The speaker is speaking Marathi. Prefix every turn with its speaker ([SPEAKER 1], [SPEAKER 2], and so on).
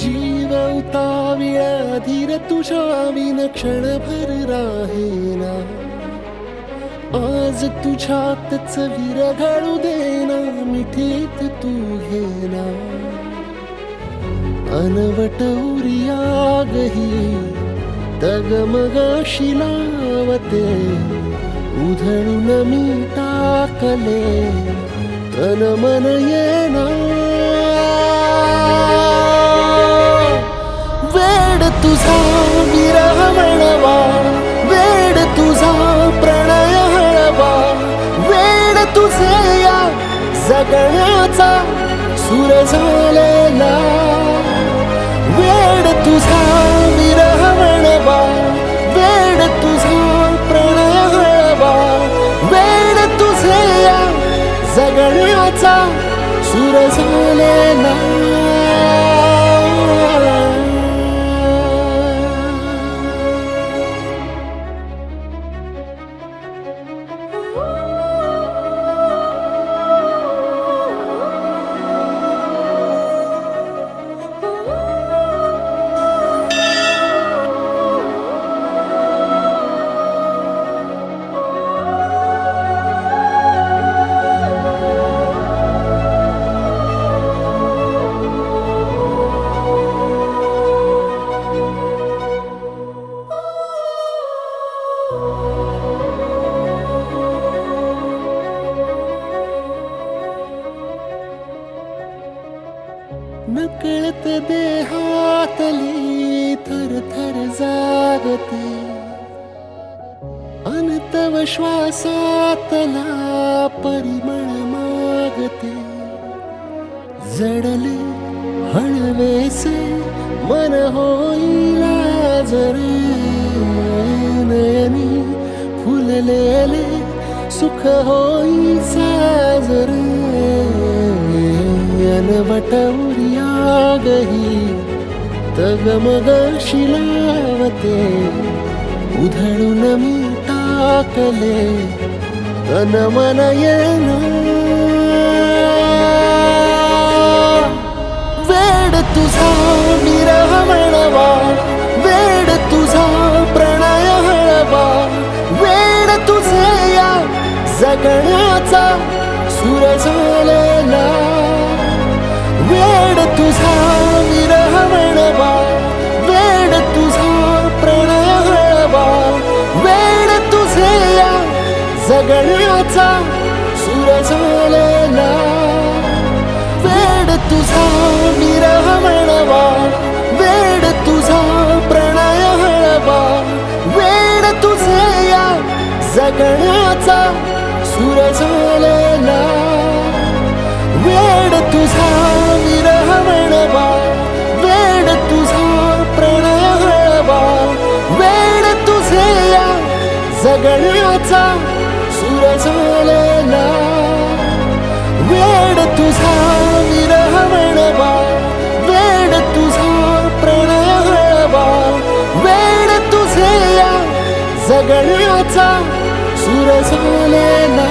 [SPEAKER 1] जीव उताविळा धीर तुझ्या विन क्षणभर राहेना. आज तुझ्यातच विरघळू देना, मिठीत तू घेना. अनवट उरियागही डगमगाशी लावते, उधळून मी टाकले तन मन येना. वेड तुझा विरह म्हणवा, वेड तुझा प्रणय हळवा. वेड तुझे या जगण्याचा सूर झालेला. वेड तुझा विरह म्हणवा, वेड तुझा प्रणय हळवा. वेड तुझे या जगण्याचा सूर झालेला. नकळत देहातली थरथर जागते, अनतव श्वासातला परिमळ मागते. जडले हळवेसे मन होईला जरे, नयनी फुललेले सुख होई साजरे. अनवट उरियागही तगमगाशी लावते, उधळून मी टाकले तन मन येना. वेड तुझा विरह म्हणवा, वेड तुझा प्रणय हळवा. वेड तुझे या जगण्याचा सूर झालेला. वेड तुझा विरह म्हणवा, वेड तुझा प्रणय हळवा. वेड तुझे या जगण्याचा सूर झालेला. वेड तुझा विरह म्हणवा, वेड तुझा प्रणय हळवा. वेड तुझे या जगण्याचा सूर झालेला. वेड तुझा विरह म्हणवा, वेड तुझा प्रणय हळवा. वेड तुझे या जगण्याचा सूर झालेला. वेड तुझा विरह म्हणवा, वेड तुझा प्रणय हळवा. वेड तुझे या जगण्याचा सूर झालेला.